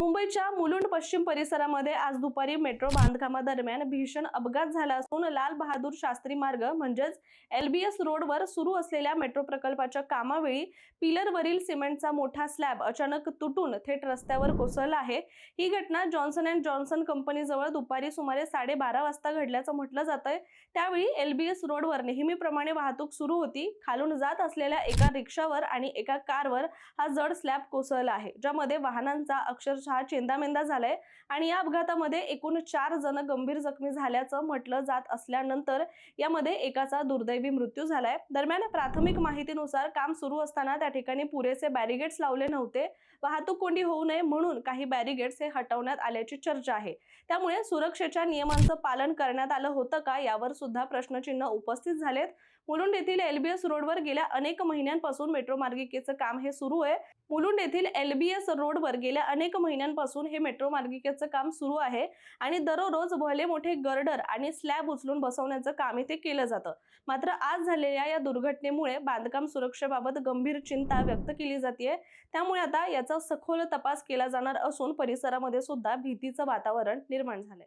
मुंबईच्या मुलुंड पश्चिम परिसरामध्ये आज दुपारी मेट्रो बांधकामादरम्यान भीषण अपघात झाला असून लाल बहादूर शास्त्री मार्ग म्हणजेच LBS रोडवर सुरू असलेल्या मेट्रो प्रकल्पाच्या कामावेळी पिलरवरील सिमेंटचा मोठा स्लॅब अचानक तुटून थेट रस्त्यावर कोसळला आहे। ही घटना जॉन्सन अँड जॉन्सन कंपनीजवळ दुपारी सुमारे 12:30 वाजता घडल्याचं म्हटलं जातंय। त्यावेळी LBS रोडवर नेहमीप्रमाणे वाहतूक सुरू होती। खालून जात असलेल्या एका रिक्षावर आणि एका कारवर हा जड स्लॅब कोसळला आहे, ज्यामध्ये वाहनांचा अक्षरशः चेंदामेंदा झालाय आणि या अपघातामध्ये एकूण 4 जण गंभीर जखमी झाल्याचं म्हटलं जात असल्यानंतर यामध्ये एकाचा दुर्दैवी मृत्यू झालाय। दरम्यान प्राथमिक माहितीनुसार काम सुरू असताना त्या ठिकाणी पुरेसे बॅरिगेड्स लावले नव्हते। वाहतूक कोंडी होऊ नये म्हणून काही बॅरिगेड्स हे हटवण्यात आल्याची चर्चा आहे। त्यामुळे सुरक्षेच्या नियमांचं पालन करण्यात आलं होतं का यावर सुद्धा प्रश्नचिन्ह उपस्थित झालेत। मुलुंड येथील LBS रोडवर गेल्या अनेक महिन्यांपासून मेट्रो मार्गिकेचं काम हे सुरू आहे। मुलुंड येथील LBS रोडवर गेल्या अनेक महिन्यांपासून हे मेट्रो मार्गिकेचं काम सुरू आहे आणि दररोज भले मोठे गर्डर आणि स्लॅब उचलून बसवण्याचं काम इथे केलं जातं। मात्र आज झालेल्या या दुर्घटनेमुळे बांधकाम सुरक्षेबाबत गंभीर चिंता व्यक्त केली जाते। त्यामुळे आता याचा सखोल तपास केला जाणार असून परिसरामध्ये सुद्धा भीतीचं वातावरण निर्माण झालंय।